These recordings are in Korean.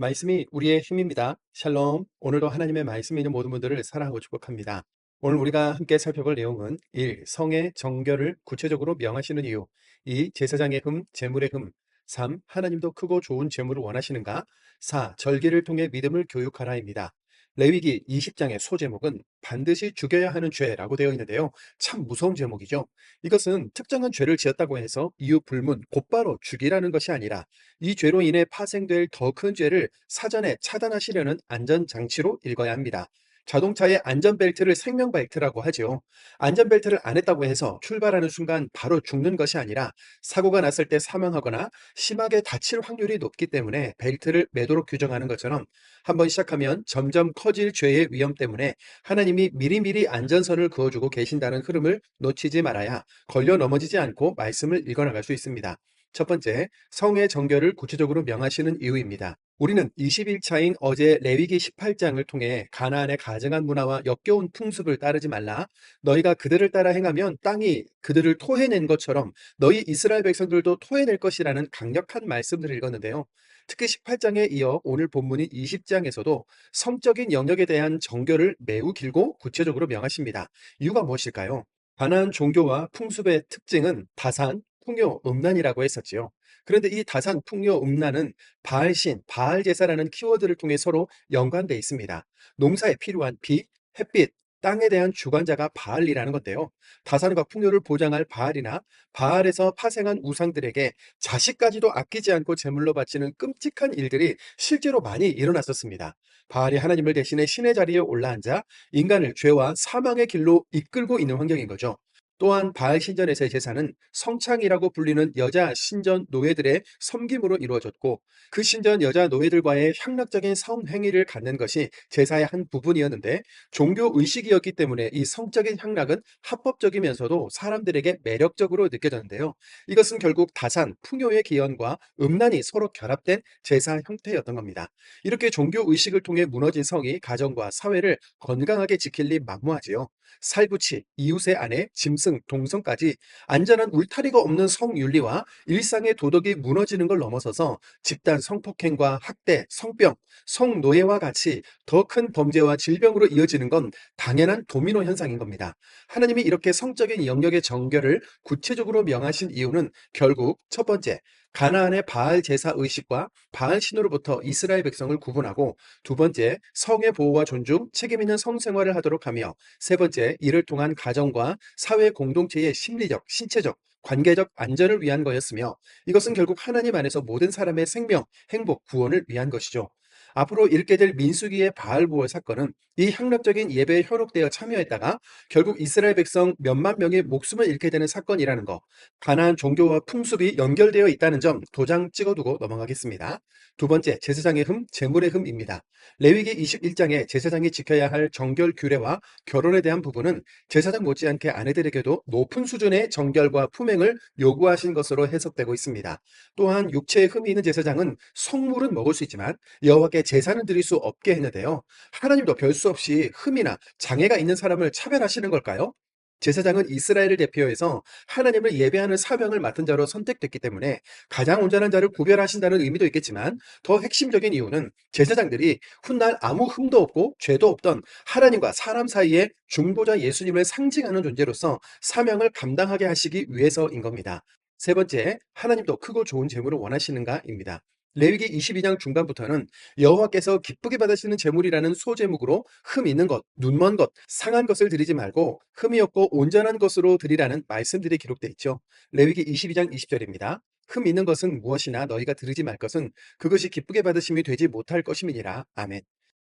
말씀이 우리의 힘입니다. 샬롬. 오늘도 하나님의 말씀이 있는 모든 분들을 사랑하고 축복합니다. 오늘 우리가 함께 살펴볼 내용은 1. 성의 정결을 구체적으로 명하시는 이유. 2. 제사장의 흠, 제물의 흠. 3. 하나님도 크고 좋은 제물을 원하시는가. 4. 절기를 통해 믿음을 교육하라입니다. 레위기 20장의 소제목은 반드시 죽여야 하는 죄라고 되어 있는데요. 참 무서운 제목이죠. 이것은 특정한 죄를 지었다고 해서 이유 불문 곧바로 죽이라는 것이 아니라 이 죄로 인해 파생될 더 큰 죄를 사전에 차단하시려는 안전장치로 읽어야 합니다. 자동차의 안전벨트를 생명벨트라고 하죠. 안전벨트를 안 했다고 해서 출발하는 순간 바로 죽는 것이 아니라 사고가 났을 때 사망하거나 심하게 다칠 확률이 높기 때문에 벨트를 매도록 규정하는 것처럼 한번 시작하면 점점 커질 죄의 위험 때문에 하나님이 미리미리 안전선을 그어주고 계신다는 흐름을 놓치지 말아야 걸려 넘어지지 않고 말씀을 읽어나갈 수 있습니다. 첫 번째, 성의 정결을 구체적으로 명하시는 이유입니다. 우리는 20일차인 어제 레위기 18장을 통해 가나안의 가증한 문화와 역겨운 풍습을 따르지 말라. 너희가 그들을 따라 행하면 땅이 그들을 토해낸 것처럼 너희 이스라엘 백성들도 토해낼 것이라는 강력한 말씀들을 읽었는데요. 특히 18장에 이어 오늘 본문인 20장에서도 성적인 영역에 대한 정결을 매우 길고 구체적으로 명하십니다. 이유가 무엇일까요? 가나안 종교와 풍습의 특징은 다산, 풍요, 음란이라고 했었지요. 그런데 이 다산, 풍요, 음란은 바알신, 바알 제사라는 키워드를 통해 서로 연관돼 있습니다. 농사에 필요한 비, 햇빛, 땅에 대한 주관자가 바알이라는 건데요. 다산과 풍요를 보장할 바알이나 바알에서 파생한 우상들에게 자식까지도 아끼지 않고 제물로 바치는 끔찍한 일들이 실제로 많이 일어났었습니다. 바알이 하나님을 대신해 신의 자리에 올라앉아 인간을 죄와 사망의 길로 이끌고 있는 환경인 거죠. 또한 바알 신전에서의 제사는 성창이라고 불리는 여자 신전 노예들의 섬김으로 이루어졌고 그 신전 여자 노예들과의 향락적인 성행위를 갖는 것이 제사의 한 부분이었는데 종교 의식이었기 때문에 이 성적인 향락은 합법적이면서도 사람들에게 매력적으로 느껴졌는데요. 이것은 결국 다산, 풍요의 기원과 음란이 서로 결합된 제사 형태였던 겁니다. 이렇게 종교 의식을 통해 무너진 성이 가정과 사회를 건강하게 지킬 리 만무하지요. 살구치, 이웃의 아내, 짐승, 동성까지 안전한 울타리가 없는 성윤리와 일상의 도덕이 무너지는 걸 넘어서서 집단 성폭행과 학대, 성병, 성노예와 같이 더 큰 범죄와 질병으로 이어지는 건 당연한 도미노 현상인 겁니다. 하나님이 이렇게 성적인 영역의 정결을 구체적으로 명하신 이유는 결국 첫 번째, 가나안의 바알 제사 의식과 바알 신으로부터 이스라엘 백성을 구분하고 두 번째, 성의 보호와 존중, 책임 있는 성생활을 하도록 하며 세 번째, 이를 통한 가정과 사회 공동체의 심리적, 신체적, 관계적 안전을 위한 거였으며 이것은 결국 하나님 안에서 모든 사람의 생명, 행복, 구원을 위한 것이죠. 앞으로 읽게 될 민수기의 바알보월 사건은 이 향락적인 예배에 현혹되어 참여했다가 결국 이스라엘 백성 몇만 명의 목숨을 잃게 되는 사건이라는 거, 가나안 종교와 풍습이 연결되어 있다는 점 도장 찍어두고 넘어가겠습니다. 두 번째, 제사장의 흠, 제물의 흠입니다. 레위기 21장에 제사장이 지켜야 할 정결 규례와 결혼에 대한 부분은 제사장 못지않게 아내들에게도 높은 수준의 정결과 품행을 요구하신 것으로 해석되고 있습니다. 또한 육체에 흠이 있는 제사장은 성물은 먹을 수 있지만 여호와께 제사는 드릴 수 없게 했는데요. 하나님도 별 수 없이 흠이나 장애가 있는 사람을 차별하시는 걸까요? 제사장은 이스라엘을 대표해서 하나님을 예배하는 사명을 맡은 자로 선택됐기 때문에 가장 온전한 자를 구별하신다는 의미도 있겠지만 더 핵심적인 이유는 제사장들이 훗날 아무 흠도 없고 죄도 없던 하나님과 사람 사이의 중보자 예수님을 상징하는 존재로서 사명을 감당하게 하시기 위해서인 겁니다. 세 번째, 하나님도 크고 좋은 제물을 원하시는가입니다. 레위기 22장 중반부터는 여호와께서 기쁘게 받으시는 제물이라는 소제목으로 흠 있는 것, 눈먼 것, 상한 것을 드리지 말고 흠이 없고 온전한 것으로 드리라는 말씀들이 기록되어 있죠. 레위기 22장 20절입니다. 흠 있는 것은 무엇이나 너희가 드리지 말 것은 그것이 기쁘게 받으심이 되지 못할 것임이니라. 아멘.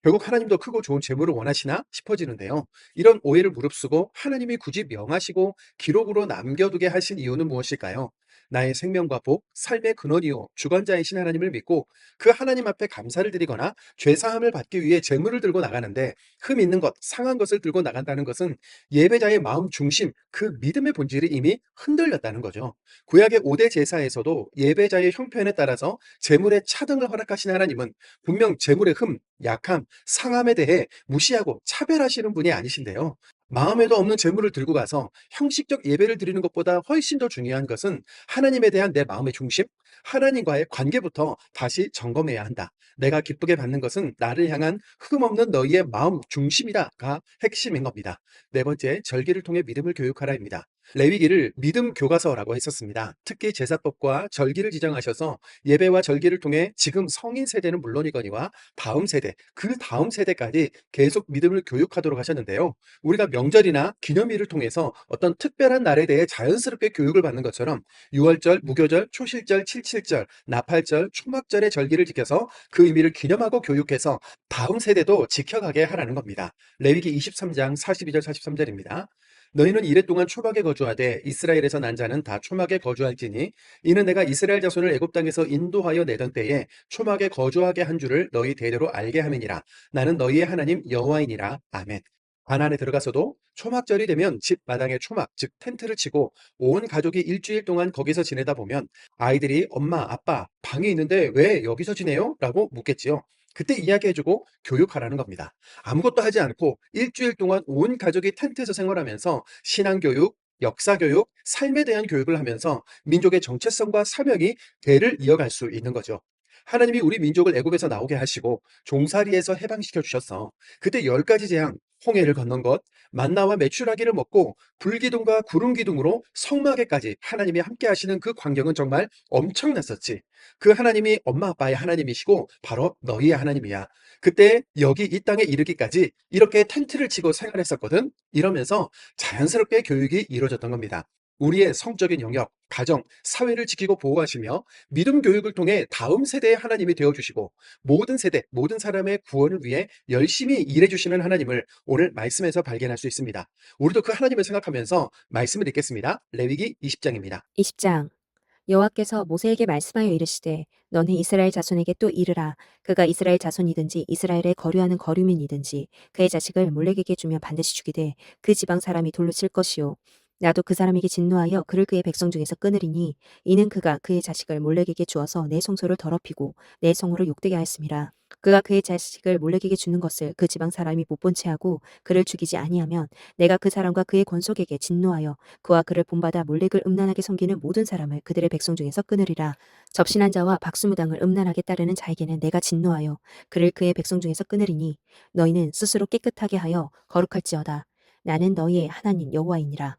결국 하나님도 크고 좋은 제물을 원하시나 싶어지는데요. 이런 오해를 무릅쓰고 하나님이 굳이 명하시고 기록으로 남겨두게 하신 이유는 무엇일까요? 나의 생명과 복, 삶의 근원이요 주관자이신 하나님을 믿고 그 하나님 앞에 감사를 드리거나 죄사함을 받기 위해 제물을 들고 나가는데 흠 있는 것, 상한 것을 들고 나간다는 것은 예배자의 마음 중심, 그 믿음의 본질이 이미 흔들렸다는 거죠. 구약의 5대 제사에서도 예배자의 형편에 따라서 제물의 차등을 허락하신 하나님은 분명 제물의 흠, 약함, 상함에 대해 무시하고 차별하시는 분이 아니신데요. 마음에도 없는 재물을 들고 가서 형식적 예배를 드리는 것보다 훨씬 더 중요한 것은 하나님에 대한 내 마음의 중심, 하나님과의 관계부터 다시 점검해야 한다. 내가 기쁘게 받는 것은 나를 향한 흠없는 너희의 마음 중심이다가 핵심인 겁니다. 네 번째, 절기를 통해 믿음을 교육하라입니다. 레위기를 믿음 교과서라고 했었습니다. 특히 제사법과 절기를 지정하셔서 예배와 절기를 통해 지금 성인 세대는 물론이거니와 다음 세대, 그 다음 세대까지 계속 믿음을 교육하도록 하셨는데요. 우리가 명절이나 기념일을 통해서 어떤 특별한 날에 대해 자연스럽게 교육을 받는 것처럼 6월절, 무교절, 초실절, 칠칠절, 나팔절, 초막절의 절기를 지켜서 그 의미를 기념하고 교육해서 다음 세대도 지켜가게 하라는 겁니다. 레위기 23장 42절 43절입니다. 너희는 이래 동안 초막에 거주하되 이스라엘에서 난 자는 다 초막에 거주할지니 이는 내가 이스라엘 자손을 애굽 땅에서 인도하여 내던 때에 초막에 거주하게 한 줄을 너희 대대로 알게 함이니라. 나는 너희의 하나님 여호와이니라. 아멘. 가나안에 들어가서도 초막절이 되면 집 마당에 초막, 즉 텐트를 치고 온 가족이 일주일 동안 거기서 지내다 보면 아이들이 엄마, 아빠, 방에 있는데 왜 여기서 지내요? 라고 묻겠지요. 그때 이야기해주고 교육하라는 겁니다. 아무것도 하지 않고 일주일 동안 온 가족이 텐트에서 생활하면서 신앙교육, 역사교육, 삶에 대한 교육을 하면서 민족의 정체성과 사명이 대를 이어갈 수 있는 거죠. 하나님이 우리 민족을 애굽에서 나오게 하시고 종살이에서 해방시켜 주셨어. 그때 10가지 재앙, 홍해를 건넌 것, 만나와 메추라기를 먹고 불기둥과 구름기둥으로 성막에까지 하나님이 함께 하시는 그 광경은 정말 엄청났었지. 그 하나님이 엄마 아빠의 하나님이시고 바로 너희의 하나님이야. 그때 여기 이 땅에 이르기까지 이렇게 텐트를 치고 생활했었거든. 이러면서 자연스럽게 교육이 이루어졌던 겁니다. 우리의 성적인 영역, 가정, 사회를 지키고 보호하시며 믿음 교육을 통해 다음 세대의 하나님이 되어주시고 모든 세대, 모든 사람의 구원을 위해 열심히 일해주시는 하나님을 오늘 말씀에서 발견할 수 있습니다. 우리도 그 하나님을 생각하면서 말씀을 읽겠습니다. 레위기 20장입니다. 20장 여호와께서 모세에게 말씀하여 이르시되 너는 이스라엘 자손에게 또 이르라. 그가 이스라엘 자손이든지 이스라엘에 거류하는 거류민이든지 그의 자식을 몰렉에게 주면 반드시 죽이되 그 지방 사람이 돌로 칠 것이요 나도 그 사람에게 진노하여 그를 그의 백성 중에서 끊으리니 이는 그가 그의 자식을 몰렉에게 주어서 내 성소를 더럽히고 내 성으로 욕되게 하였음이라. 그가 그의 자식을 몰렉에게 주는 것을 그 지방 사람이 못 본 채하고 그를 죽이지 아니하면 내가 그 사람과 그의 권속에게 진노하여 그와 그를 본받아 몰렉을 음란하게 섬기는 모든 사람을 그들의 백성 중에서 끊으리라. 접신한 자와 박수무당을 음란하게 따르는 자에게는 내가 진노하여 그를 그의 백성 중에서 끊으리니 너희는 스스로 깨끗하게 하여 거룩할지어다. 나는 너희의 하나님 여호와이니라.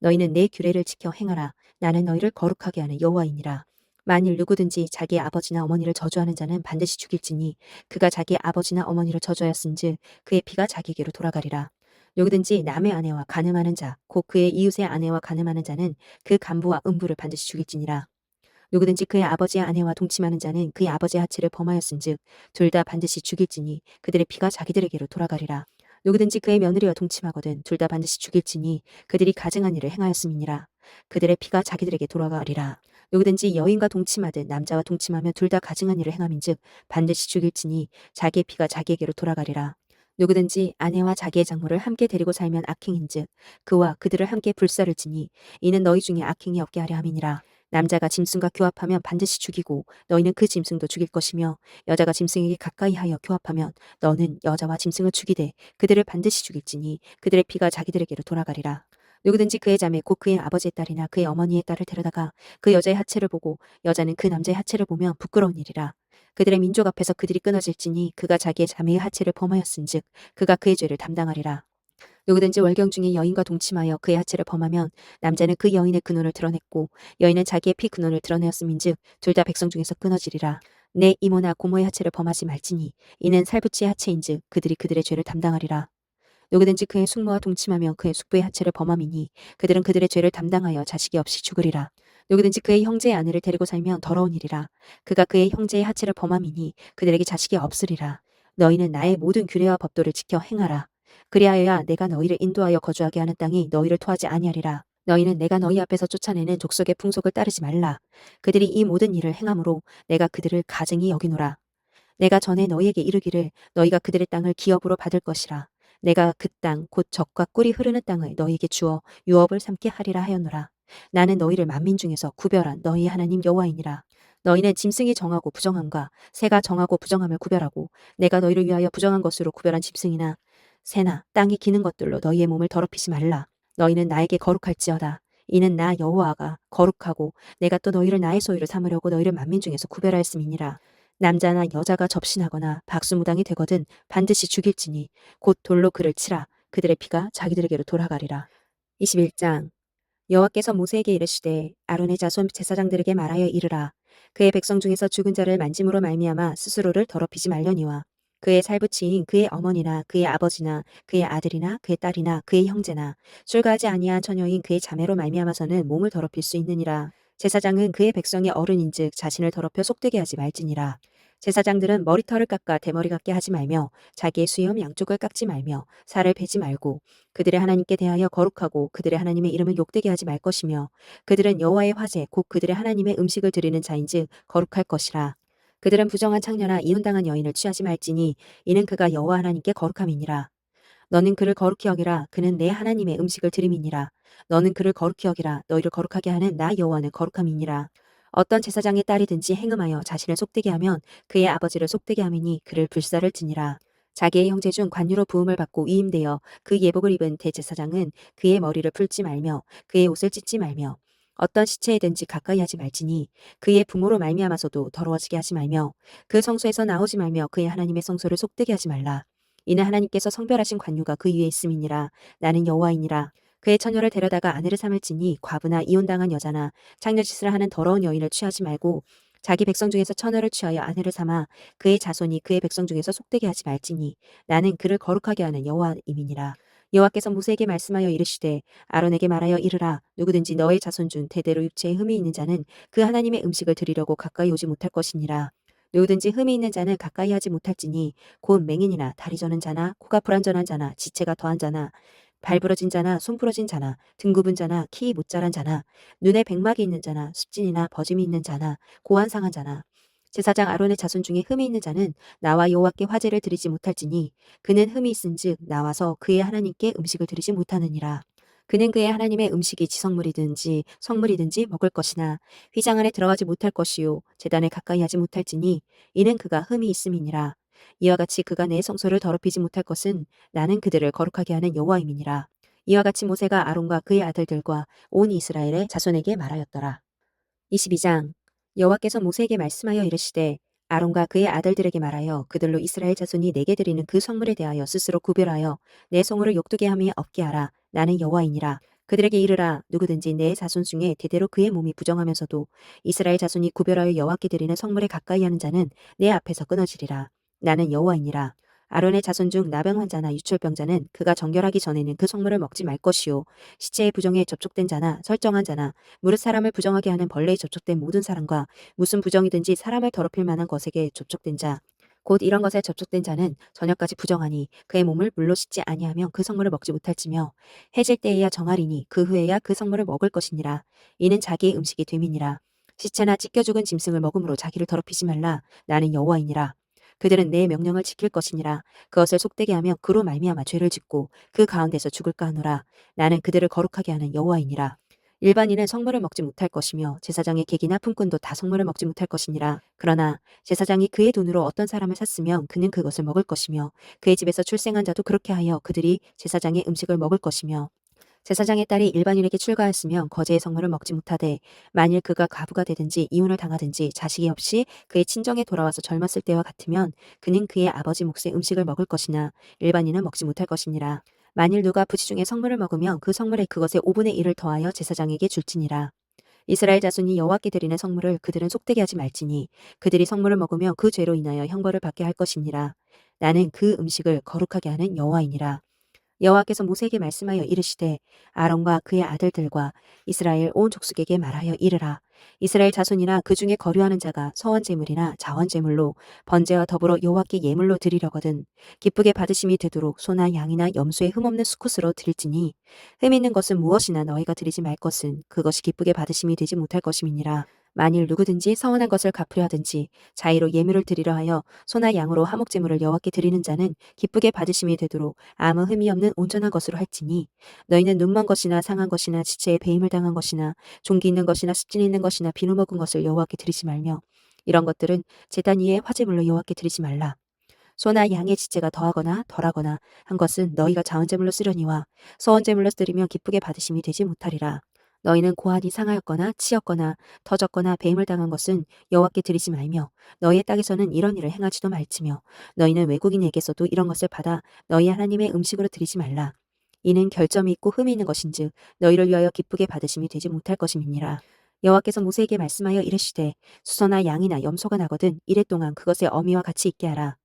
너희는 내 규례를 지켜 행하라. 나는 너희를 거룩하게 하는 여호와이니라. 만일 누구든지 자기 아버지나 어머니를 저주하는 자는 반드시 죽일지니 그가 자기 아버지나 어머니를 저주하였은즉 그의 피가 자기에게로 돌아가리라. 누구든지 남의 아내와 간음하는 자, 곧 그의 이웃의 아내와 간음하는 자는 그 간부와 음부를 반드시 죽일지니라. 누구든지 그의 아버지의 아내와 동침하는 자는 그의 아버지의 하체를 범하였은즉 둘 다 반드시 죽일지니 그들의 피가 자기들에게로 돌아가리라. 누구든지 그의 며느리와 동침하거든 둘 다 반드시 죽일지니 그들이 가증한 일을 행하였음이니라. 그들의 피가 자기들에게 돌아가리라. 누구든지 여인과 동침하든 남자와 동침하며 둘 다 가증한 일을 행함인즉 반드시 죽일지니 자기의 피가 자기에게로 돌아가리라. 누구든지 아내와 자기의 장모를 함께 데리고 살면 악행인즉 그와 그들을 함께 불사를지니 이는 너희 중에 악행이 없게 하려 함이니라. 남자가 짐승과 교합하면 반드시 죽이고 너희는 그 짐승도 죽일 것이며 여자가 짐승에게 가까이 하여 교합하면 너는 여자와 짐승을 죽이되 그들을 반드시 죽일지니 그들의 피가 자기들에게로 돌아가리라. 누구든지 그의 자매 곧 그의 아버지의 딸이나 그의 어머니의 딸을 데려다가 그 여자의 하체를 보고 여자는 그 남자의 하체를 보면 부끄러운 일이라. 그들의 민족 앞에서 그들이 끊어질지니 그가 자기의 자매의 하체를 범하였은즉 그가 그의 죄를 담당하리라. 누구든지 월경 중에 여인과 동침하여 그의 하체를 범하면 남자는 그 여인의 근원을 드러냈고 여인은 자기의 피 근원을 드러내었음인즉 둘 다 백성 중에서 끊어지리라. 내 이모나 고모의 하체를 범하지 말지니 이는 살부치의 하체인즉 그들이 그들의 죄를 담당하리라. 누구든지 그의 숙모와 동침하며 그의 숙부의 하체를 범함이니 그들은 그들의 죄를 담당하여 자식이 없이 죽으리라. 누구든지 그의 형제의 아내를 데리고 살면 더러운 일이라. 그가 그의 형제의 하체를 범함이니 그들에게 자식이 없으리라. 너희는 나의 모든 규례와 법도를 지켜 행하라. 그리하여야 내가 너희를 인도하여 거주하게 하는 땅이 너희를 토하지 아니하리라. 너희는 내가 너희 앞에서 쫓아내는 족속의 풍속을 따르지 말라. 그들이 이 모든 일을 행함으로 내가 그들을 가증히 여기노라. 내가 전에 너희에게 이르기를 너희가 그들의 땅을 기업으로 받을 것이라. 내가 그 땅 곧 젖과 꿀이 흐르는 땅을 너희에게 주어 유업을 삼게 하리라 하였노라. 나는 너희를 만민 중에서 구별한 너희 하나님 여호와이니라. 너희는 짐승이 정하고 부정함과 새가 정하고 부정함을 구별하고 내가 너희를 위하여 부정한 것으로 구별한 짐승이나 새나 땅이 기는 것들로 너희의 몸을 더럽히지 말라. 너희는 나에게 거룩할지어다. 이는 나 여호와가 거룩하고 내가 또 너희를 나의 소유를 삼으려고 너희를 만민 중에서 구별하였음이니라. 남자나 여자가 접신하거나 박수무당이 되거든 반드시 죽일지니 곧 돌로 그를 치라. 그들의 피가 자기들에게로 돌아가리라. 21장. 여호와께서 모세에게 이르시되 아론의 자손 제사장들에게 말하여 이르라. 그의 백성 중에서 죽은 자를 만짐으로 말미암아 스스로를 더럽히지 말려니와 그의 살부치인 그의 어머니나 그의 아버지나 그의 아들이나 그의 딸이나 그의 형제나 출가하지 아니한 처녀인 그의 자매로 말미암아서는 몸을 더럽힐 수 있느니라. 제사장은 그의 백성의 어른인즉 자신을 더럽혀 속되게 하지 말지니라. 제사장들은 머리털을 깎아 대머리 같게 하지 말며 자기의 수염 양쪽을 깎지 말며 살을 베지 말고 그들의 하나님께 대하여 거룩하고 그들의 하나님의 이름을 욕되게 하지 말 것이며 그들은 여호와의 화제 곧 그들의 하나님의 음식을 드리는 자인즉 거룩할 것이라. 그들은 부정한 창녀나 이혼당한 여인을 취하지 말지니 이는 그가 여호와 하나님께 거룩함이니라. 너는 그를 거룩히 여기라. 그는 내 하나님의 음식을 드림이니라. 너는 그를 거룩히 여기라. 너희를 거룩하게 하는 나 여호와는 거룩함이니라. 어떤 제사장의 딸이든지 행음하여 자신을 속되게 하면 그의 아버지를 속되게 함이니 그를 불사를 지니라. 자기의 형제 중 관유로 부음을 받고 위임되어 그 예복을 입은 대제사장은 그의 머리를 풀지 말며 그의 옷을 찢지 말며 어떤 시체에든지 가까이 하지 말지니 그의 부모로 말미암아서도 더러워지게 하지 말며 그 성소에서 나오지 말며 그의 하나님의 성소를 속되게 하지 말라. 이는 하나님께서 성별하신 관유가 그 위에 있음이니라. 나는 여호와이니라. 그의 처녀를 데려다가 아내를 삼을지니 과부나 이혼당한 여자나 창녀짓을 하는 더러운 여인을 취하지 말고 자기 백성 중에서 처녀를 취하여 아내를 삼아 그의 자손이 그의 백성 중에서 속되게 하지 말지니 나는 그를 거룩하게 하는 여호와임이니라. 여호와께서 모세에게 말씀하여 이르시되 아론에게 말하여 이르라. 누구든지 너의 자손 중 대대로 육체에 흠이 있는 자는 그 하나님의 음식을 드리려고 가까이 오지 못할 것이니라. 누구든지 흠이 있는 자는 가까이 하지 못할지니 곧 맹인이나 다리 저는 자나 코가 불완전한 자나 지체가 더한 자나 발 부러진 자나 손 부러진 자나 등 굽은 자나 키 못 자란 자나 눈에 백막이 있는 자나 습진이나 버짐이 있는 자나 고안 상한 자나 제사장 아론의 자손 중에 흠이 있는 자는 나와 여호와께 화제를 드리지 못할지니 그는 흠이 있은즉 나와서 그의 하나님께 음식을 드리지 못하느니라. 그는 그의 하나님의 음식이 지성물이든지 성물이든지 먹을 것이나 휘장 안에 들어가지 못할 것이요 제단에 가까이 하지 못할지니 이는 그가 흠이 있음이니라. 이와 같이 그가 내 성소를 더럽히지 못할 것은 나는 그들을 거룩하게 하는 여호와임이니라. 이와 같이 모세가 아론과 그의 아들들과 온 이스라엘의 자손에게 말하였더라. 22장. 여호와께서 모세에게 말씀하여 이르시되 아론과 그의 아들들에게 말하여 그들로 이스라엘 자손이 내게 드리는 그 성물에 대하여 스스로 구별하여 내 성물을 욕되게 함이 없게 하라. 나는 여호와이니라. 그들에게 이르라. 누구든지 내 자손 중에 대대로 그의 몸이 부정하면서도 이스라엘 자손이 구별하여 여호와께 드리는 성물에 가까이 하는 자는 내 앞에서 끊어지리라. 나는 여호와이니라. 아론의 자손 중 나병 환자나 유출병자는 그가 정결하기 전에는 그 성물을 먹지 말 것이요 시체의 부정에 접촉된 자나 설정한 자나 무릇 사람을 부정하게 하는 벌레에 접촉된 모든 사람과 무슨 부정이든지 사람을 더럽힐 만한 것에게 접촉된 자 곧 이런 것에 접촉된 자는 저녁까지 부정하니 그의 몸을 물로 씻지 아니하면 그 성물을 먹지 못할지며 해질 때에야 정하리니 그 후에야 그 성물을 먹을 것이니라. 이는 자기의 음식이 됨이니라. 시체나 찢겨 죽은 짐승을 먹음으로 자기를 더럽히지 말라. 나는 여호와이니라. 그들은 내 명령을 지킬 것이니라. 그것을 속되게 하면 그로 말미암아 죄를 짓고 그 가운데서 죽을까 하노라. 나는 그들을 거룩하게 하는 여호와이니라. 일반인은 성물을 먹지 못할 것이며 제사장의 객이나 품꾼도 다 성물을 먹지 못할 것이니라. 그러나 제사장이 그의 돈으로 어떤 사람을 샀으면 그는 그것을 먹을 것이며 그의 집에서 출생한 자도 그렇게 하여 그들이 제사장의 음식을 먹을 것이며 제사장의 딸이 일반인에게 출가하였으면 거제의 성물을 먹지 못하되 만일 그가 과부가 되든지 이혼을 당하든지 자식이 없이 그의 친정에 돌아와서 젊었을 때와 같으면 그는 그의 아버지 몫의 음식을 먹을 것이나 일반인은 먹지 못할 것이니라. 만일 누가 부지 중에 성물을 먹으면 그 성물에 그것의 5분의 1을 더하여 제사장에게 줄지니라. 이스라엘 자손이 여호와께 드리는 성물을 그들은 속되게 하지 말지니 그들이 성물을 먹으며 그 죄로 인하여 형벌을 받게 할 것이니라. 나는 그 음식을 거룩하게 하는 여호와이니라. 여호와께서 모세에게 말씀하여 이르시되 아론과 그의 아들들과 이스라엘 온 족속에게 말하여 이르라. 이스라엘 자손이나 그 중에 거류하는 자가 서원 제물이나 자원 제물로 번제와 더불어 여호와께 예물로 드리려거든 기쁘게 받으심이 되도록 소나 양이나 염소의 흠없는 수컷으로 드릴지니 흠 있는 것은 무엇이나 너희가 드리지 말 것은 그것이 기쁘게 받으심이 되지 못할 것임이니라. 만일 누구든지 서원한 것을 갚으려 하든지 자의로 예물을 드리려 하여 소나 양으로 화목제물을 여호와께 드리는 자는 기쁘게 받으심이 되도록 아무 흠이 없는 온전한 것으로 할지니 너희는 눈먼 것이나 상한 것이나 지체에 배임을 당한 것이나 종기 있는 것이나 습진 있는 것이나 비누 먹은 것을 여호와께 드리지 말며 이런 것들은 제단 위에 화제물로 여호와께 드리지 말라. 소나 양의 지체가 더하거나 덜하거나 한 것은 너희가 자원제물로 쓰려니와 서원제물로 드리면 기쁘게 받으심이 되지 못하리라. 너희는 고환이 상하였거나 치였거나 터졌거나 뱀을 당한 것은 여호와께 드리지 말며 너희의 땅에서는 이런 일을 행하지도 말지며 너희는 외국인에게서도 이런 것을 받아 너희 하나님의 음식으로 드리지 말라. 이는 결점이 있고 흠이 있는 것인즉 너희를 위하여 기쁘게 받으심이 되지 못할 것임이니라. 여호와께서 모세에게 말씀하여 이르시되 수소나 양이나 염소가 나거든 이래 동안 그것의 어미와 같이 있게 하라.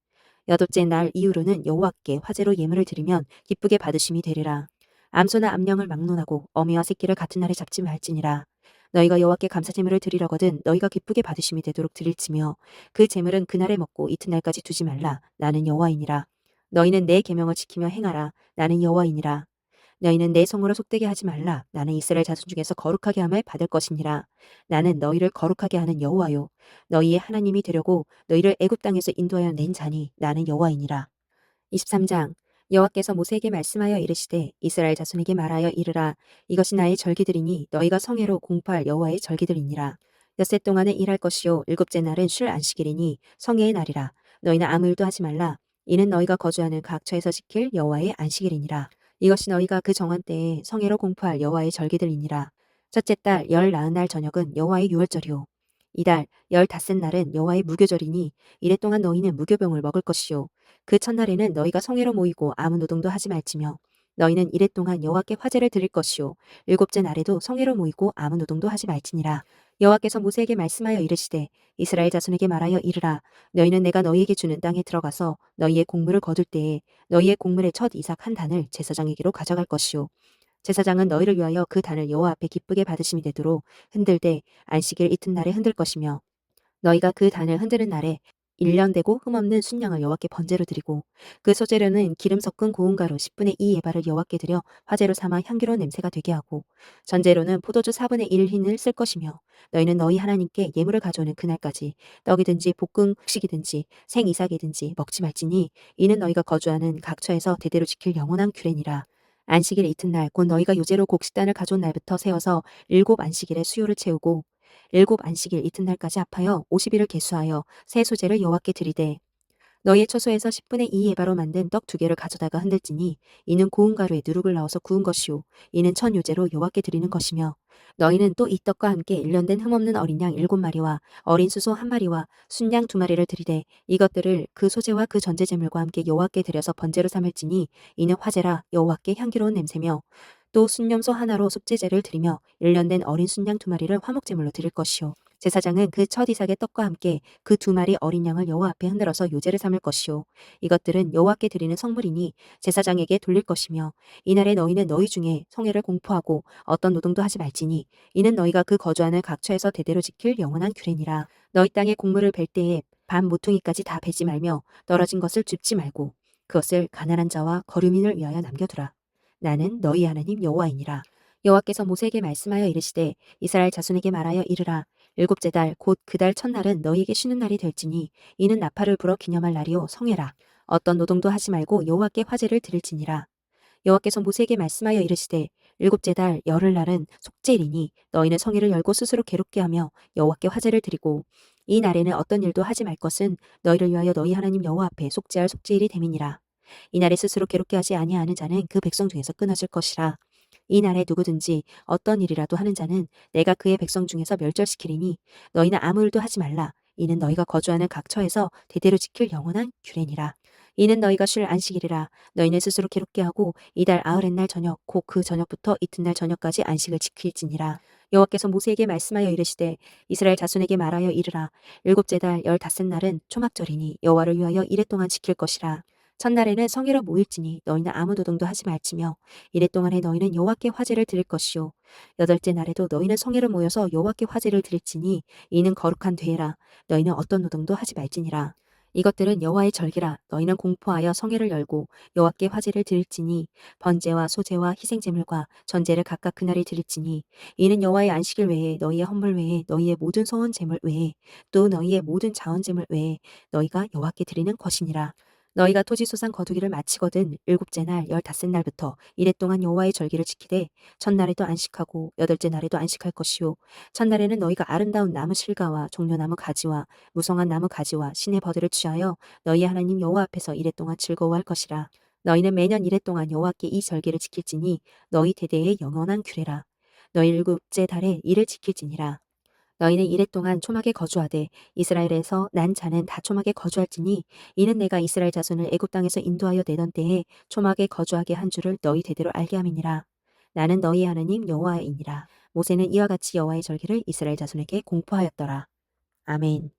여덟째 날 이후로는 여호와께 화제로 예물을 드리면 기쁘게 받으심이 되리라. 암소나 암양을 막론하고 어미와 새끼를 같은 날에 잡지 말지니라. 너희가 여호와께 감사제물을 드리려거든 너희가 기쁘게 받으심이 되도록 드릴지며 그 제물은 그날에 먹고 이튿날까지 두지 말라. 나는 여호와이니라. 너희는 내 계명을 지키며 행하라. 나는 여호와이니라. 너희는 내 성으로 속되게 하지 말라. 나는 이스라엘 자손 중에서 거룩하게 함을 받을 것이니라. 나는 너희를 거룩하게 하는 여호와요. 너희의 하나님이 되려고 너희를 애굽 땅에서 인도하여 낸 자니 나는 여호와이니라. 23장 여호와께서 모세에게 말씀하여 이르시되 이스라엘 자손에게 말하여 이르라. 이것이 나의 절기들이니 너희가 성회로 공포할 여호와의 절기들이니라. 엿새 동안은 일할 것이요 일곱째 날은 쉴 안식일이니 성회의 날이라. 너희는 아무 일도 하지 말라. 이는 너희가 거주하는 각처에서 지킬 여호와의 안식일이니라. 이것이 너희가 그 정한 때에 성회로 공포할 여호와의 절기들이니라. 첫째 달 열 나흔 날 저녁은 여호와의 유월절이요 이달 열 닷새 날은 여호와의 무교절이니 이래 동안 너희는 무교병을 먹을 것이요 그 첫날에는 너희가 성회로 모이고 아무 노동도 하지 말지며 너희는 이래 동안 여호와께 화제를 드릴 것이요 일곱째 날에도 성회로 모이고 아무 노동도 하지 말지니라. 여호와께서 모세에게 말씀하여 이르시되 이스라엘 자손에게 말하여 이르라. 너희는 내가 너희에게 주는 땅에 들어가서 너희의 곡물을 거둘 때에 너희의 곡물의 첫 이삭 한 단을 제사장에게로 가져갈 것이요 제사장은 너희를 위하여 그 단을 여호와 앞에 기쁘게 받으심이 되도록 흔들되 안식일 이튿날에 흔들 것이며 너희가 그 단을 흔드는 날에 1년 되고 흠없는 순양을 여호와께 번제로 드리고 그 소재료는 기름 섞은 고운 가루 10분의 2 에바를 여호와께 드려 화제로 삼아 향기로운 냄새가 되게 하고 전제로는 포도주 4분의 1 흰을 쓸 것이며 너희는 너희 하나님께 예물을 가져오는 그날까지 떡이든지 볶은 곡식이든지 생이삭이든지 먹지 말지니 이는 너희가 거주하는 각처에서 대대로 지킬 영원한 규례니라. 안식일 이튿날 곧 너희가 요제로 곡식단을 가져온 날부터 세워서 일곱 안식일의 수요를 채우고 일곱 안식일 이튿날까지 합하여 50일을 계수하여 새 소재를 여호와께 드리되 너희의 처소에서 10분의 2 에바로 만든 떡 2개를 가져다가 흔들지니 이는 고운 가루에 누룩을 넣어서 구운 것이요 이는 첫 요제로 여호와께 드리는 것이며 너희는 또 이 떡과 함께 1년 된 흠없는 어린 양 7마리와 어린 수소 1마리와 순양 2마리를 드리되 이것들을 그 소재와 그 전제 제물과 함께 여호와께 드려서 번제로 삼을지니 이는 화제라 여호와께 향기로운 냄새며 또 순염소 하나로 속죄제를 드리며 1년 된 어린 순양 2마리를 화목제물로 드릴 것이요 제사장은 그 첫 이삭의 떡과 함께 그 2마리 어린 양을 여호와 앞에 흔들어서 요제를 삼을 것이요 이것들은 여호와께 드리는 성물이니 제사장에게 돌릴 것이며 이날에 너희는 너희 중에 성회를 공포하고 어떤 노동도 하지 말지니 이는 너희가 그 거주하는 각처에서 대대로 지킬 영원한 규례니라. 너희 땅에 곡물을 벨 때에 반 모퉁이까지 다 베지 말며 떨어진 것을 줍지 말고 그것을 가난한 자와 거류민을 위하여 남겨두라. 나는 너희 하나님 여호와이니라. 여호와께서 모세에게 말씀하여 이르시되 이스라엘 자손에게 말하여 이르라. 일곱째 달 곧 그 달 첫날은 너희에게 쉬는 날이 될지니 이는 나팔을 불어 기념할 날이요 성회라. 어떤 노동도 하지 말고 여호와께 화제를 드릴지니라. 여호와께서 모세에게 말씀하여 이르시되 일곱째 달 열흘날은 속죄일이니 너희는 성회를 열고 스스로 괴롭게 하며 여호와께 화제를 드리고 이 날에는 어떤 일도 하지 말 것은 너희를 위하여 너희 하나님 여호와 앞에 속죄할 속죄일이 됨이니라. 이 날에 스스로 괴롭게 하지 아니하는 자는 그 백성 중에서 끊어질 것이라. 이 날에 누구든지 어떤 일이라도 하는 자는 내가 그의 백성 중에서 멸절시키리니 너희는 아무 일도 하지 말라. 이는 너희가 거주하는 각처에서 대대로 지킬 영원한 규례니라. 이는 너희가 쉴 안식일이라. 너희는 스스로 괴롭게 하고 이달 아흐렛 날 저녁 곧 그 저녁부터 이튿날 저녁까지 안식을 지킬지니라. 여호와께서 모세에게 말씀하여 이르시되 이스라엘 자손에게 말하여 이르라. 일곱째 달 15째 날은 초막절이니 여호와를 위하여 이래 동안 지킬 것이라. 첫날에는 성회로 모일지니 너희는 아무 노동도 하지 말지며 이래 동안에 너희는 여호와께 화제를 드릴 것이요 여덟째 날에도 너희는 성회로 모여서 여호와께 화제를 드릴지니 이는 거룩한 되라. 너희는 어떤 노동도 하지 말지니라. 이것들은 여호와의 절기라. 너희는 공포하여 성회를 열고 여호와께 화제를 드릴지니 번제와 소제와 희생제물과 전제를 각각 그날에 드릴지니 이는 여호와의 안식일 외에 너희의 헌물 외에 너희의 모든 소원 제물 외에 또 너희의 모든 자원 제물 외에 너희가 여호와께 드리는 것이니라. 너희가 토지 소산 거두기를 마치거든 일곱째 날 15째 날부터 이래 동안 여호와의 절기를 지키되 첫날에도 안식하고 여덟째 날에도 안식할 것이요 첫날에는 너희가 아름다운 나무 실과와 종려나무 가지와 무성한 나무 가지와 신의 버들을 취하여 너희 하나님 여호와 앞에서 이래 동안 즐거워할 것이라. 너희는 매년 이래 동안 여호와께 이 절기를 지킬지니 너희 대대의 영원한 규례라. 너희 일곱째 달에 이를 지킬지니라. 너희는 이래 동안 초막에 거주하되 이스라엘에서 난 자는 다 초막에 거주할지니 이는 내가 이스라엘 자손을 애굽 땅에서 인도하여 내던 때에 초막에 거주하게 한 줄을 너희 대대로 알게 함이니라. 나는 너희 하나님 여호와이니라. 모세는 이와 같이 여호와의 절기를 이스라엘 자손에게 공포하였더라. 아멘.